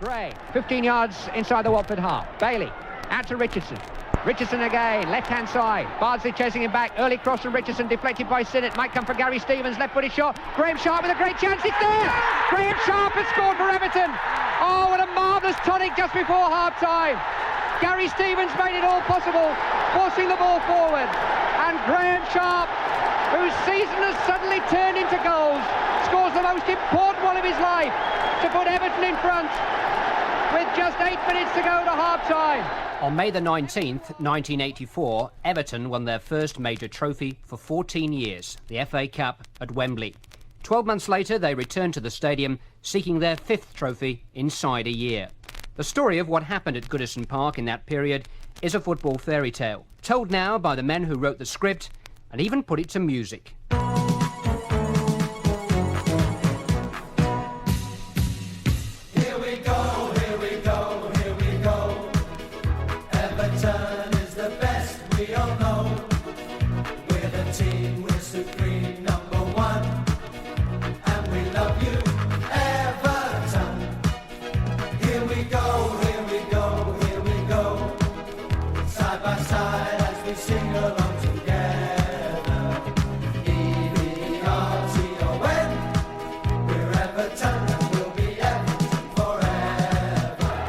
Gray, 15 yards inside the Watford half. Bailey, out to Richardson. Richardson again, left-hand side. Bardsley chasing him back. Early cross from Richardson, deflected by Sinnott. Might come for Gary Stevens, left-footed shot. Graham Sharp with a great chance, it's there! Graham Sharp has scored for Everton. Oh, what a marvellous tonic just before half-time. Gary Stevens made it all possible, forcing the ball forward. And Graham Sharp, whose season has suddenly turned into goals, scores the most important one of his life to put Everton in front with just 8 minutes to go to half-time. On May the 19th, 1984, Everton won their first major trophy for 14 years, the FA Cup at Wembley. 12 months later, they returned to the stadium, seeking their 5th trophy inside a year. The story of what happened at Goodison Park in that period is a football fairy tale, told now by the men who wrote the script and even put it to music.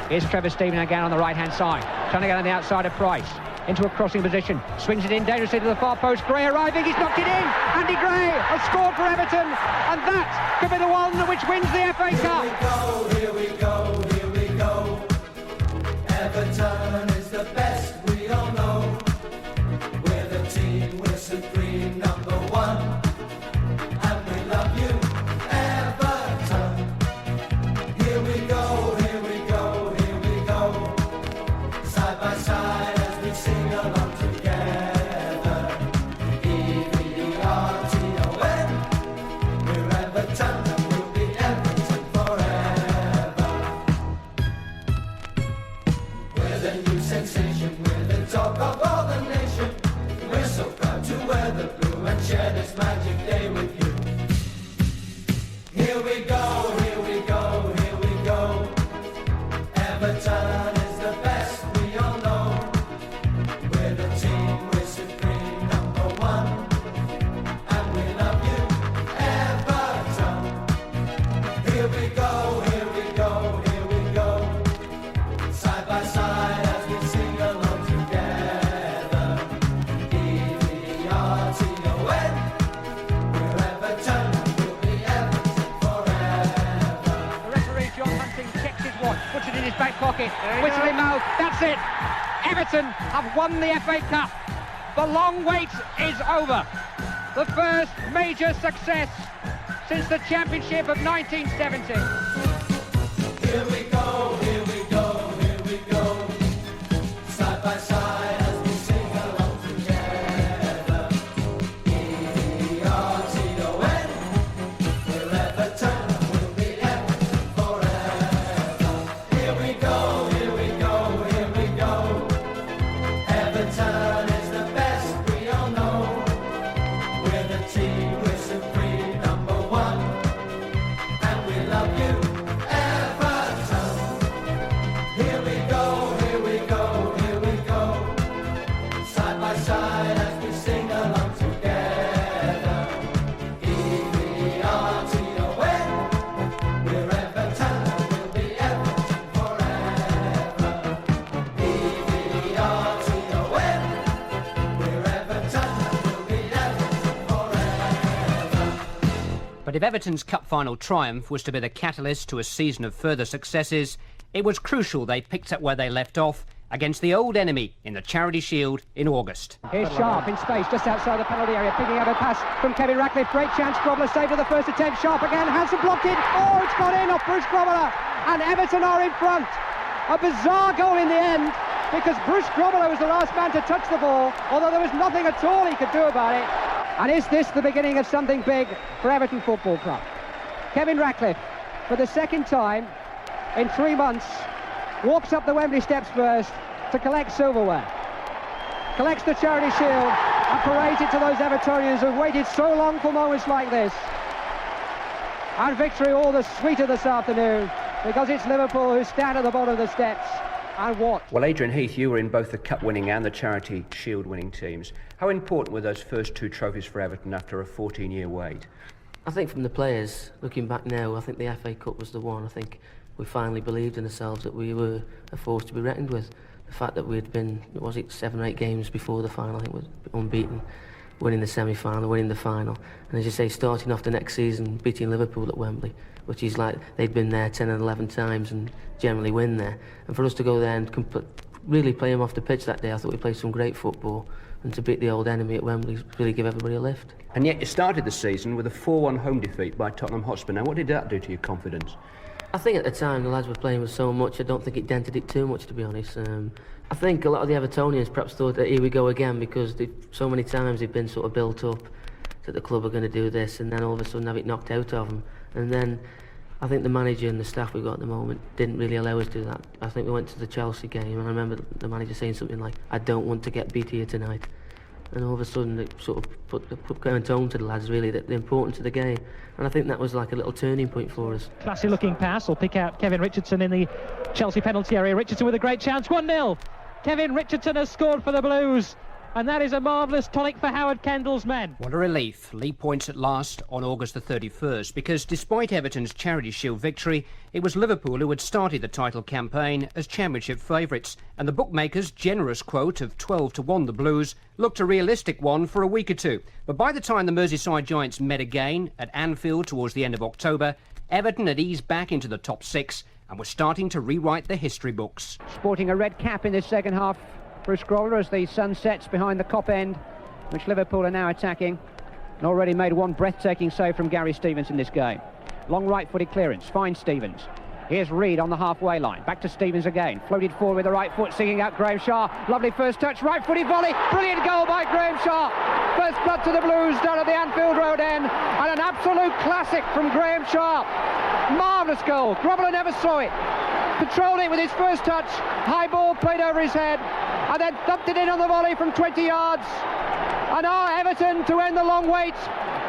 Here's Trevor Steven again on the right-hand side, trying to get on the outside of Price. Into a crossing position, swings it in dangerously to the far post. Gray arriving, he's knocked it in. Andy Gray has scored for Everton, and that could be the one which wins the FA Cup. Here we go, here we go, here we go. Everton is the best, we all know. We're the team, we're supreme, number one. And we love you, Everton. Here we go, here we go, here we go. Side by side as we sing along together. E-V-E-R-T-O-N. We're Everton and we'll be Everton forever. We're the new sensation, we're the talk of all the nation. We're so proud to wear the blue and share this magic day with you. Here we go, here we go, here we go. Everton is the best, we all know. We're the team, we're supreme, number one. And we love you, Everton. Here we go, here we go, here we go. Side by side as we sing along together. E-V-E-R-T-O-N. We're Everton and we'll be Everton forever. The referee, John Hunting, checks his watch, puts it in his back pocket, whistle in mouth, that's it. Everton have won the FA Cup. The long wait is over. The first major success since the Championship of 1970. Here we go, here we go, here we go. Side by side as we sing along together. E-V-E-R-T-O-N. We're Everton and we'll be Everton forever. Here we go, here we go, here we go. Everton is the best, we all know. We're the team, we're supreme, number one. And we love you, Everton. Here we go, here we go, here we go. Side by side as we sing along together. E-V-E-R-T-O-N. We're Everton and we'll be Everton forever. E-V-E-R-T-O-N. We're Everton and we'll be Everton forever. But if Everton's cup final triumph was to be the catalyst to a season of further successes, it was crucial they picked up where they left off against the old enemy in the Charity Shield in August. Here's Sharp in space, just outside the penalty area, picking up a pass from Kevin Ratcliffe. Great chance, Grobbler saved for the first attempt. Sharp again, Hansen blocked it. Oh, it's gone in off Bruce Grobbler, and Everton are in front. A bizarre goal in the end, because Bruce Grobbler was the last man to touch the ball, although there was nothing at all he could do about it. And is this the beginning of something big for Everton Football Club? Kevin Ratcliffe, for the second time in 3 months, walks up the Wembley steps first to collect silverware. Collects the Charity Shield and parades it to those Evertonians who've waited so long for moments like this. And victory all the sweeter this afternoon because it's Liverpool who stand at the bottom of the steps and watch. Well, Adrian Heath, you were in both the Cup-winning and the Charity Shield-winning teams. How important were those first two trophies for Everton after a 14-year wait? I think from the players, looking back now, I think the FA Cup was the one. I think we finally believed in ourselves that we were a force to be reckoned with. The fact that we'd been, 7 or 8 games before the final, I think, was unbeaten, winning the semi-final, winning the final. And as you say, starting off the next season, beating Liverpool at Wembley, which is like they'd been there 10 and 11 times and generally win there. And for us to go there and really play them off the pitch that day, I thought we played some great football. And to beat the old enemy at Wembley really give everybody a lift. And yet you started the season with a 4-1 home defeat by Tottenham Hotspur. Now, what did that do to your confidence? I think at the time the lads were playing with so much, I don't think it dented it too much, to be honest. I think a lot of the Evertonians perhaps thought that here we go again, because so many times they've been sort of built up that the club are going to do this, and then all of a sudden have it knocked out of them. And then I think the manager and the staff we've got at the moment didn't really allow us to do that. I think we went to the Chelsea game and I remember the manager saying something like, "I don't want to get beat here tonight." And all of a sudden it sort of put kind of tone to the lads, really, that the importance of the game. And I think that was like a little turning point for us. Classy looking pass, will pick out Kevin Richardson in the Chelsea penalty area. Richardson with a great chance, 1-0. Kevin Richardson has scored for the Blues. And that is a marvellous tonic for Howard Kendall's men. What a relief. League points at last on August the 31st, because despite Everton's Charity Shield victory, it was Liverpool who had started the title campaign as Championship favourites, and the bookmakers' generous quote of 12-1 the Blues looked a realistic one for a week or two. But by the time the Merseyside Giants met again at Anfield towards the end of October, Everton had eased back into the top 6 and were starting to rewrite the history books. Sporting a red cap in this second half, Bruce Grover, as the sun sets behind the Kop end, which Liverpool are now attacking, and already made one breathtaking save from Gary Stevens in this game. Long right-footed clearance, finds Stevens. Here's Reid on the halfway line, back to Stevens again, floated forward with the right foot, singing out Graham Sharp. Lovely first touch, right-footed volley, brilliant goal by Graham Sharp. First blood to the Blues down at the Anfield Road end, and an absolute classic from Graham Sharp. Marvellous goal, Grobbler never saw it. Controlled it with his first touch, high ball played over his head, and then thumped it in on the volley from 20 yards. And now Everton to end the long wait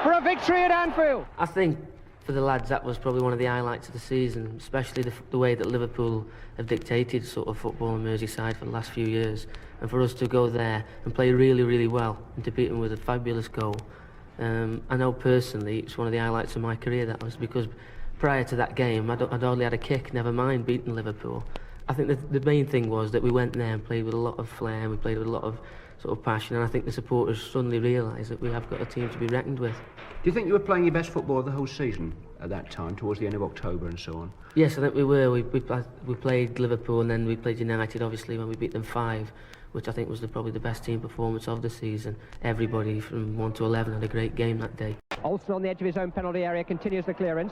for a victory at Anfield. I think for the lads that was probably one of the highlights of the season, especially the way that Liverpool have dictated sort of football in Merseyside for the last few years. And for us to go there and play really, really well and to beat them with a fabulous goal. I know personally it's one of the highlights of my career, that was, because prior to that game I'd hardly had a kick, never mind beating Liverpool. I think the main thing was that we went there and played with a lot of flair, we played with a lot of sort of passion, and I think the supporters suddenly realised that we have got a team to be reckoned with. Do you think you were playing your best football of the whole season at that time, towards the end of October and so on? Yes, I think we were. We played Liverpool and then we played United, obviously, when we beat them 5, which I think was probably the best team performance of the season. Everybody from 1 to 11 had a great game that day. Olsen on the edge of his own penalty area continues the clearance.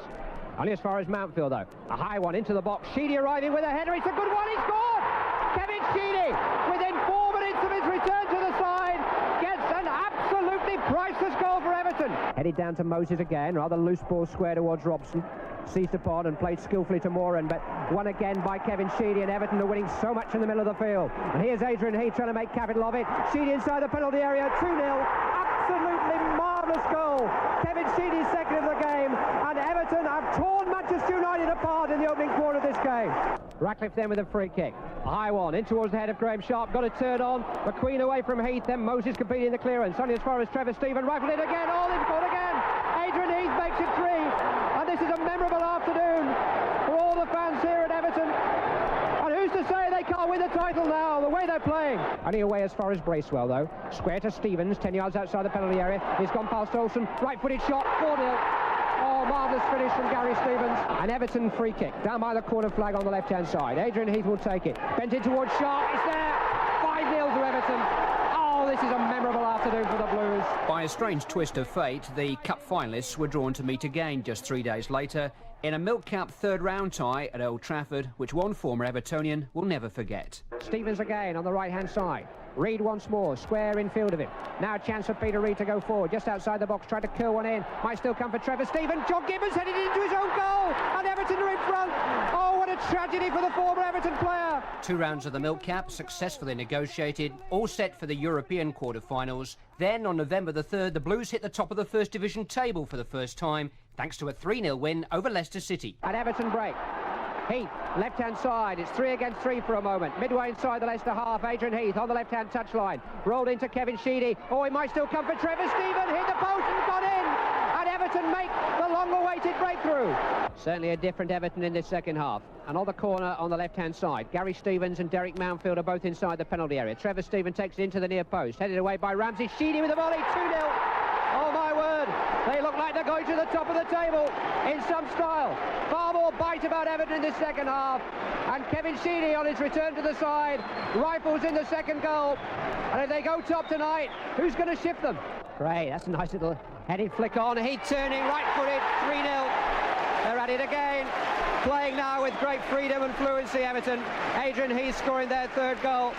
Only as far as Mountfield, though. A high one into the box. Sheedy arriving with a header. It's a good one. He scored! Kevin Sheedy, within 4 minutes of his return to the side, gets an absolutely priceless goal for Everton. Headed down to Moses again. Rather loose ball square towards Robson. Seized upon and played skillfully to Moran, but won again by Kevin Sheedy, and Everton are winning so much in the middle of the field. And here's Adrian Heath trying to make capital of it. Sheedy inside the penalty area, 2-0. Absolutely marvellous goal. Kevin Sheedy's second of the game, and Everton have torn Manchester United apart in the opening quarter of this game. Ratcliffe then with a free kick. A high one in towards the head of Graham Sharp. Got a turn on. McQueen away from Heath. Then Moses completing the clearance. Only as far as Trevor Stephen. Rifled it again. Oh, they've scored again. Adrian Heath makes it 3. And this is a memorable afternoon for all the fans here at Everton. And who's to say they can't win the title now, the way they're playing? Only away as far as Bracewell, though. Square to Stevens, 10 yards outside the penalty area. He's gone past Olsen. Right-footed shot. 4-0. Oh, marvellous finish from Gary Stevens. An Everton free kick down by the corner flag on the left-hand side. Adrian Heath will take it. Bent in towards Sharp. It's there. 5-0 to Everton. Oh, this is a memorable afternoon for the Blues. By a strange twist of fate, the Cup finalists were drawn to meet again just 3 days later in a Milk Cup third-round tie at Old Trafford, which one former Evertonian will never forget. Stevens again on the right-hand side. Reid once more, square in field of him. Now a chance for Peter Reid to go forward, just outside the box, tried to curl one in. Might still come for Trevor Stephen. John Gibbons headed into his own goal, and Everton are in front. Oh, what a tragedy for the former Everton player. 2 rounds of the Milk Cup, successfully negotiated, all set for the European quarter-finals. Then, on November the 3rd, the Blues hit the top of the First Division table for the first time, thanks to a 3-0 win over Leicester City. At Everton break. Heath, left-hand side. It's 3 against 3 for a moment. Midway inside the Leicester half. Adrian Heath on the left-hand touchline. Rolled into Kevin Sheedy. Oh, he might still come for Trevor Stephen. Hit the post and got in. And Everton make the long-awaited breakthrough. Certainly a different Everton in this second half. And on the corner on the left-hand side, Gary Stevens and Derek Mountfield are both inside the penalty area. Trevor Stephen takes it into the near post. Headed away by Ramsey. Sheedy with a volley. 2-0. Oh, my word. They look like they're going to the top of the table in some style. Far more bite about Everton in the second half. And Kevin Sheedy on his return to the side rifles in the second goal. And if they go top tonight, who's going to shift them? Great, that's a nice little headed flick on. Heath turning, right-footed, 3-0. They're at it again. Playing now with great freedom and fluency, Everton. Adrian Heath scoring their third goal.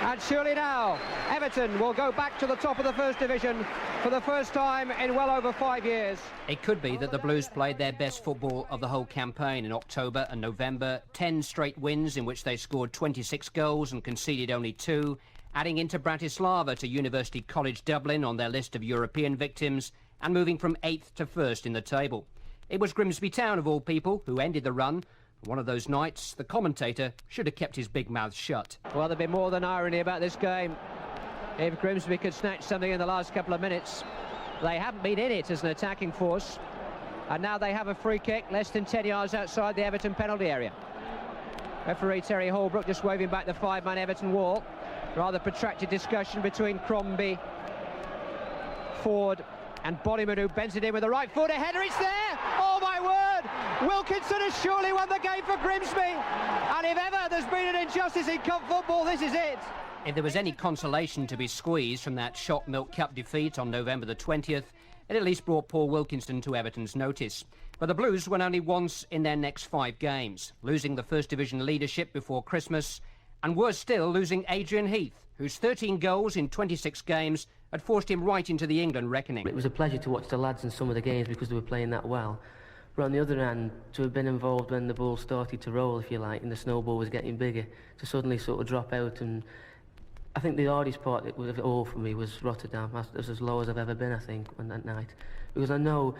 And surely now, Everton will go back to the top of the First Division for the first time in well over 5 years. It could be that the Blues played their best football of the whole campaign in October and November. 10 straight wins in which they scored 26 goals and conceded only 2, adding into Bratislava to University College Dublin on their list of European victims and moving from 8th to 1st in the table. It was Grimsby Town, of all people, who ended the run. One of those nights, the commentator should have kept his big mouth shut. Well, there'd be more than irony about this game if Grimsby could snatch something in the last couple of minutes. They haven't been in it as an attacking force, and now they have a free kick less than 10 yards outside the Everton penalty area. Referee Terry Holbrook just waving back the 5-man Everton wall. Rather protracted discussion between Crombie, Ford and Bonnyman, who bends it in with the right foot. A header, it's there! Oh my word! Wilkinson has surely won the game for Grimsby, and if ever there's been an injustice in cup football, this is it. If there was any consolation to be squeezed from that Shot Milk Cup defeat on November the 20th, it at least brought Paul Wilkinson to Everton's notice. But the Blues won only once in their next 5 games, losing the First Division leadership before Christmas, and worse still, losing Adrian Heath, whose 13 goals in 26 games had forced him right into the England reckoning. It was a pleasure to watch the lads in some of the games because they were playing that well. But on the other hand, to have been involved when the ball started to roll, if you like, and the snowball was getting bigger, to suddenly sort of drop out. And I think the hardest part of it all for me was Rotterdam. It was as low as I've ever been, I think, on that night. Because I know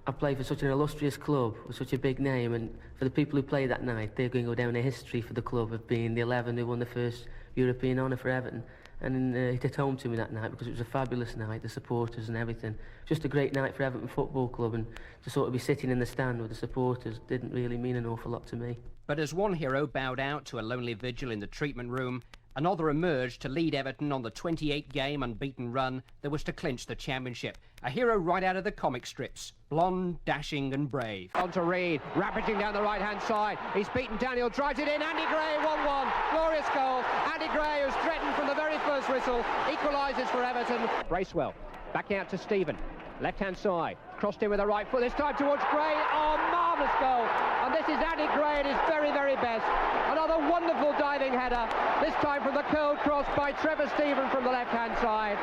I played for such an illustrious club with such a big name, and for the people who played that night, they're going to go down in history for the club of being the 11 who won the first European honour for Everton. And it hit home to me that night because it was a fabulous night, the supporters and everything. Just a great night for Everton Football Club, and to sort of be sitting in the stand with the supporters didn't really mean an awful lot to me. But as one hero bowed out to a lonely vigil in the treatment room, another emerged to lead Everton on the 28-game unbeaten run that was to clinch the championship. A hero right out of the comic strips. Blonde, dashing and brave. On to Reid, rapiding down the right-hand side. He's beaten Daniel, drives it in. Andy Gray, 1-1. Glorious goal. Andy Gray, who's threatened from the very first whistle, equalises for Everton. Bracewell, back out to Stephen. Left-hand side, crossed in with the right foot, this time towards Gray. Oh, marvellous goal. And this is Andy Gray at his very, very best. Another wonderful diving header, this time from the curled cross by Trevor Stephen from the left-hand side.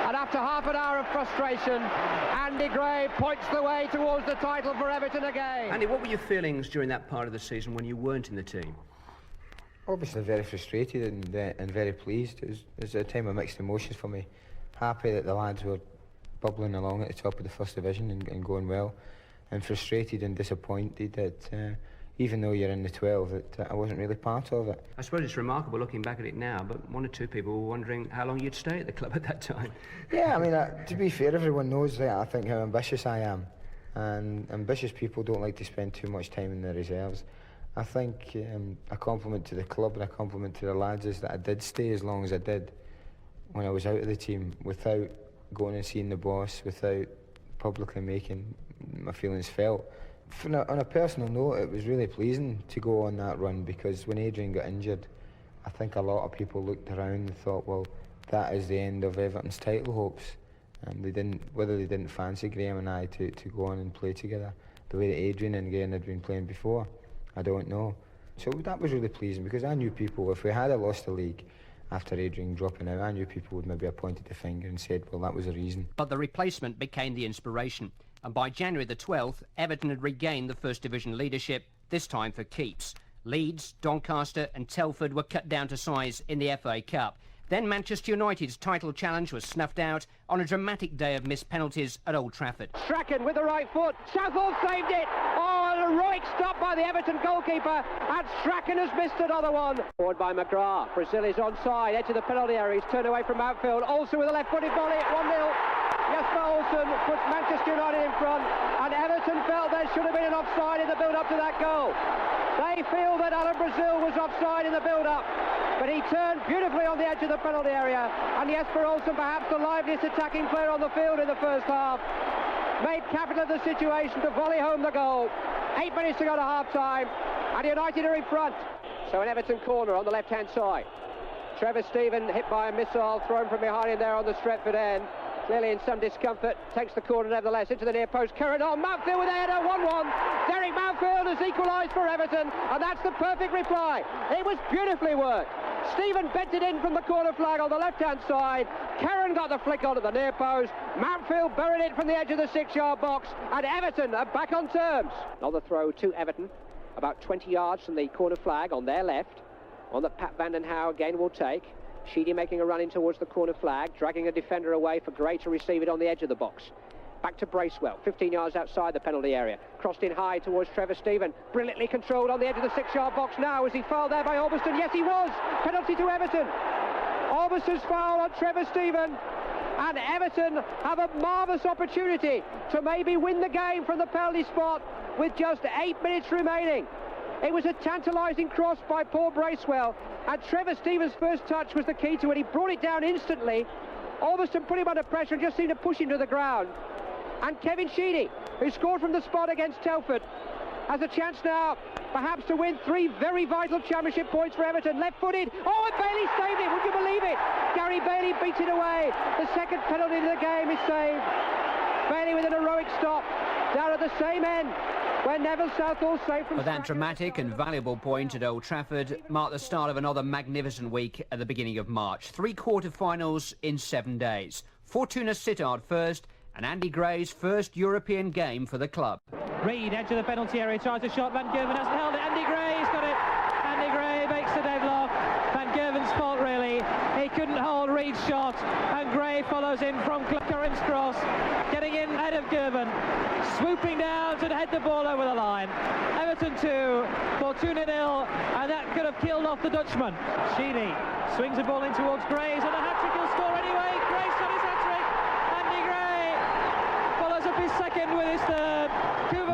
And after half an hour of frustration, Andy Gray points the way towards the title for Everton again. Andy, what were your feelings during that part of the season when you weren't in the team? Obviously very frustrated and very pleased. It was a time of mixed emotions for me. Happy that the lads were bubbling along at the top of the First Division and going well, and frustrated and disappointed that even though you're in the 12, that I wasn't really part of it. I suppose it's remarkable looking back at it now, but one or two people were wondering how long you'd stay at the club at that time. Yeah, I mean, to be fair, everyone knows that I think how ambitious I am, and ambitious people don't like to spend too much time in the reserves. I think a compliment to the club and a compliment to the lads is that I did stay as long as I did when I was out of the team, without going and seeing the boss, without publicly making my feelings felt. On a personal note, it was really pleasing to go on that run, because when Adrian got injured, I think a lot of people looked around and thought, well, that is the end of Everton's title hopes. And whether they didn't fancy Graham and I to go on and play together the way that Adrian and Graham had been playing before, I don't know. So that was really pleasing, because I knew people, if we had lost the league after Adrian dropping out, I knew people would maybe have pointed the finger and said, well, that was the reason. But the replacement became the inspiration, and by January the 12th, Everton had regained the First Division leadership, this time for keeps. Leeds, Doncaster and Telford were cut down to size in the FA Cup. Then Manchester United's title challenge was snuffed out on a dramatic day of missed penalties at Old Trafford. Strachan with the right foot. Southall saved it. Oh, a heroic stop by the Everton goalkeeper, and Strachan has missed another one. Forward by McGrath. Brazil is onside, edge of the penalty area. He's turned away from outfield. Olsen with a left-footed volley at 1-0. Jesper Olsen puts Manchester United in front, and Everton felt there should have been an offside in the build-up to that goal. They feel that Alan Brazil was offside in the build-up, but he turned beautifully on the edge of the penalty area, and Jesper Olsen, perhaps the liveliest attacking player on the field in the first half, made capital of the situation to volley home the goal. 8 minutes to go to half-time, and United are in front. So an Everton corner on the left-hand side. Trevor Steven hit by a missile thrown from behind him there on the Stretford end. Clearly in some discomfort, takes the corner nevertheless into the near post. Curran on, Mountfield with a header, 1-1. Derek Mountfield has equalised for Everton, and that's the perfect reply. It was beautifully worked. Stephen bent it in from the corner flag on the left-hand side. Curran got the flick onto the near post. Mountfield buried it from the edge of the 6-yard box, and Everton are back on terms. Another throw to Everton, about 20 yards from the corner flag on their left. One that Pat Van den Houw again will take. Sheedy making a run in towards the corner flag, dragging a defender away for Gray to receive it on the edge of the box. Back to Bracewell, 15 yards outside the penalty area. Crossed in high towards Trevor Steven. Brilliantly controlled on the edge of the 6-yard box now. Was he fouled there by Albiston? Yes, he was. Penalty to Everton. Albiston's foul on Trevor Steven. And Everton have a marvellous opportunity to maybe win the game from the penalty spot with just 8 minutes remaining. It was a tantalising cross by Paul Bracewell, and Trevor Stevens' first touch was the key to it. He brought it down instantly. Albiston put him under pressure and just seemed to push him to the ground. And Kevin Sheedy, who scored from the spot against Telford, has a chance now perhaps to win 3 very vital championship points for Everton. Left-footed, oh, and Bailey saved it, would you believe it? Gary Bailey beat it away. The second penalty of the game is saved. Bailey with an heroic stop down at the same end when Neville Southall saved from... But that dramatic and valuable point at Old Trafford marked the start of another magnificent week at the beginning of March. 3 quarter-finals in 7 days. Fortuna Sittard first, and Andy Gray's first European game for the club. Reed, edge of the penalty area, tries a shot. Van Gerven hasn't held it. Andy Gray's got it. Andy Gray makes the deadlock. Van Gerven's fault, really. He couldn't hold Reed's shot, and Gray follows in from Curran's cross, getting in ahead of Gerven, swooping down to head the ball over the line. Everton 2, Fortuna 0, and that could have killed off the Dutchman. Sheedy swings the ball in towards Gray's, and a hat-trick he'll score anyway. Gray's got his hat-trick. Andy Gray follows up his second with his third.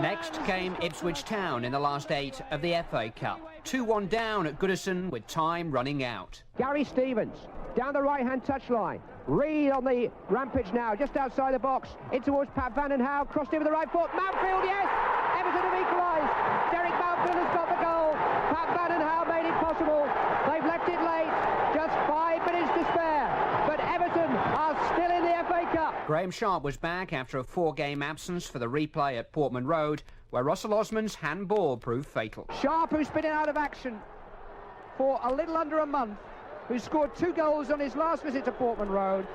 Next came Ipswich Town in the last 8 of the FA Cup. 2-1 down at Goodison with time running out. Gary Stevens down the right-hand touchline. Reed on the rampage now, just outside the box. In towards Pat Van den Houw, crossed in with the right foot. Mountfield, yes! Everton have equalised. Derek Mountfield has got the goal. Pat Van den Houw made it possible. They've left it late. Just 5 minutes to spare. But Everton are still in the FA Cup. Graham Sharp was back after a 4-game absence for the replay at Portman Road, where Russell Osman's handball proved fatal. Sharp, who's been out of action for a little under a month, who scored 2 goals on his last visit to Portman Road,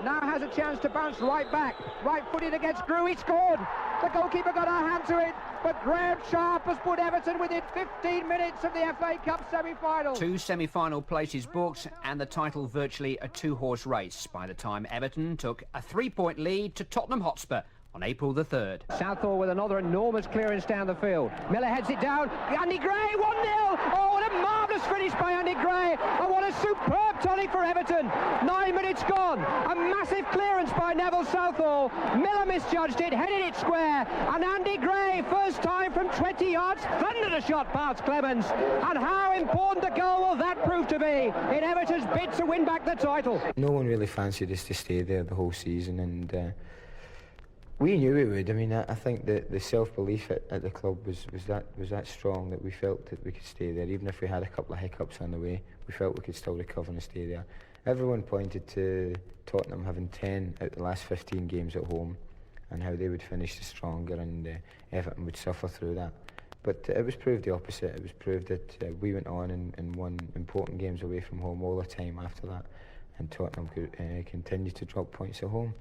now has a chance to bounce right back. Right-footed against Grew, he scored. The goalkeeper got a hand to it, but Graham Sharp has put Everton within 15 minutes of the FA Cup semi-final. 2 semi-final places booked, and the title virtually a 2-horse race by the time Everton took a 3-point lead to Tottenham Hotspur on April the 3rd. Southall with another enormous clearance down the field. Miller heads it down. Andy Gray, 1-0. Oh, what a marvellous finish by Andy Gray. And what a superb tonic for Everton. 9 minutes gone. A massive clearance by Neville Southall. Miller misjudged it, headed it square. And Andy Gray, first time from 20 yards, thundered a shot past Clemens. And how important a goal will that prove to be in Everton's bid to win back the title? No one really fancied us to stay there the whole season, and we knew we would. I mean, I think that the self-belief at the club was that strong that we felt that we could stay there. Even if we had a couple of hiccups on the way, we felt we could still recover and stay there. Everyone pointed to Tottenham having 10 out of the last 15 games at home and how they would finish the stronger, and Everton would suffer through that. But it was proved the opposite. It was proved that we went on and won important games away from home all the time after that, and Tottenham could continue to drop points at home.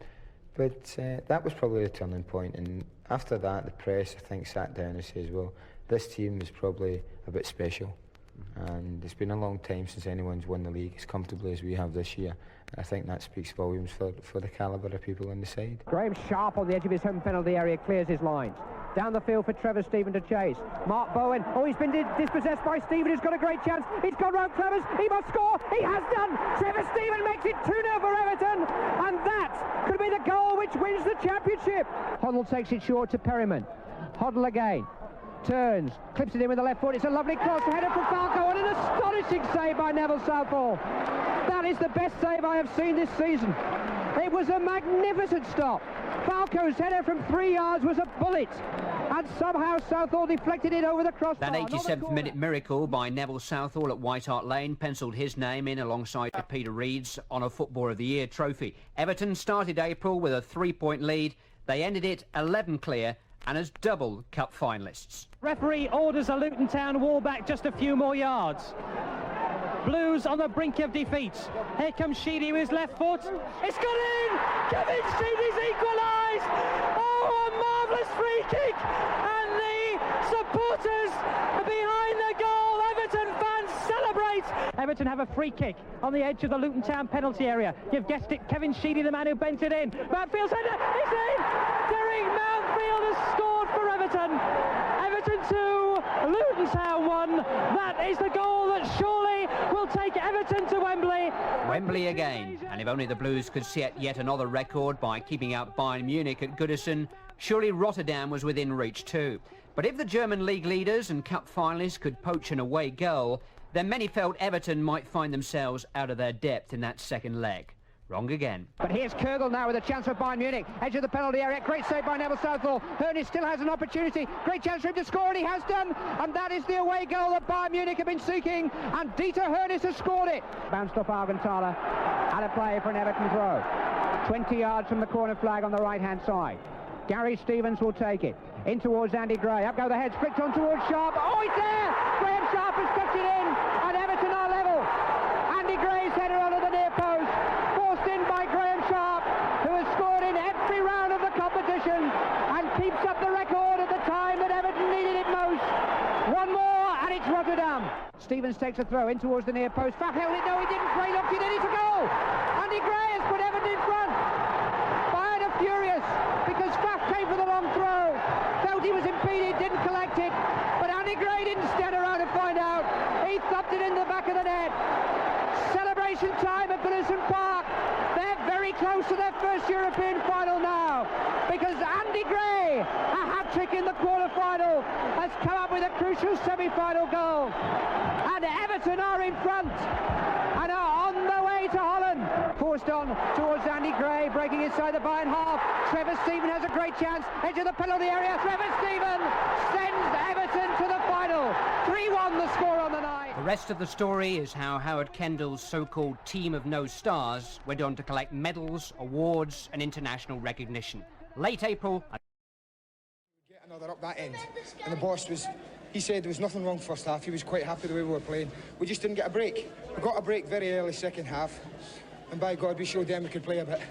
But that was probably a turning point, and after that the press, I think, sat down and says, well, this team is probably a bit special, and it's been a long time since anyone's won the league as comfortably as we have this year. And I think that speaks volumes for the calibre of people on the side. Graham Sharp on the edge of his home penalty area clears his lines. Down the field for Trevor Stephen to chase. Mark Bowen. Oh, he's been dispossessed by Stephen, who's got a great chance. He's gone round Clevers. He must score. He has done. Trevor Stephen makes it 2-0 for Everton. And that could be the goal which wins the championship. Hoddle takes it short to Perryman. Hoddle again. Turns. Clips it in with the left foot. It's a lovely cross. Header from Falco. And an astonishing save by Neville Southall. That is the best save I have seen this season. It was a magnificent stop. Falco's header from 3 yards was a bullet, and somehow Southall deflected it over the crossbar. That 87th-minute miracle by Neville Southall at White Hart Lane pencilled his name in alongside Peter Reid's on a Footballer of the Year trophy. Everton started April with a 3-point lead. They ended it 11 clear and as double cup finalists. Referee orders a Luton Town wall back just a few more yards. Blues on the brink of defeat. Here comes Sheedy with his left foot. It's got in! Kevin Sheedy's equalised! Oh, a marvellous free kick! And the supporters behind the goal, Everton fans celebrate! Everton have a free kick on the edge of the Luton Town penalty area. You've guessed it, Kevin Sheedy, the man who bent it in. Mountfield's header, it's in! Derek Mountfield has scored for Everton. Everton 2, Luton Town 1. That is the goal that surely will take Everton to Wembley. Wembley again, and if only the Blues could set yet another record by keeping out Bayern Munich at Goodison, surely Rotterdam was within reach too. But if the German league leaders and cup finalists could poach an away goal, then many felt Everton might find themselves out of their depth in that second leg. Wrong again. But here's Kürgel now with a chance for Bayern Munich. Edge of the penalty area. Great save by Neville Southall. Herney still has an opportunity. Great chance for him to score, and he has done. And that is the away goal that Bayern Munich have been seeking. And Dieter Herney has scored it. Bounced off Augenthaler. Out of play for an Everton throw. 20 yards from the corner flag on the right-hand side. Gary Stevens will take it. In towards Andy Gray. Up go the heads. Flicked on towards Sharp. Oh, it's there! Graham Sharp has kept it in. And Everton are level. Andy Gray's header onto the near post. In by Graham Sharp, who has scored in every round of the competition and keeps up the record at the time that Everton needed it most. One more and it's Rotterdam. Stevens takes a throw in towards the near post. Faf held it, no he didn't. Gray looked it in, it's a goal. Andy Gray has put Everton in front. Bayern are furious because Faf came for the long throw, felt he was impeded, didn't collect it, but Andy Gray didn't stand around and find out. He thumped it in the back of the net. Celebration time at Goodison Park. They're very close to their first European final now because Andy Gray, a hat-trick in the quarter-final, has come up with a crucial semi-final goal. And Everton are in front and are on their way to Holland. Forced on towards Andy Gray, breaking inside the Bayern half. Trevor Stephen has a great chance. Edge of the penalty area. Trevor Stephen sends Everton to the final. 3-1 the score on the night. The rest of the story is how Howard Kendall's so-called team of no stars went on to collect medals, awards and international recognition. Late April... Get another up that end. And the boss he said there was nothing wrong first half. He was quite happy the way we were playing. We just didn't get a break. We got a break very early second half. And by God, we showed them we could play a bit.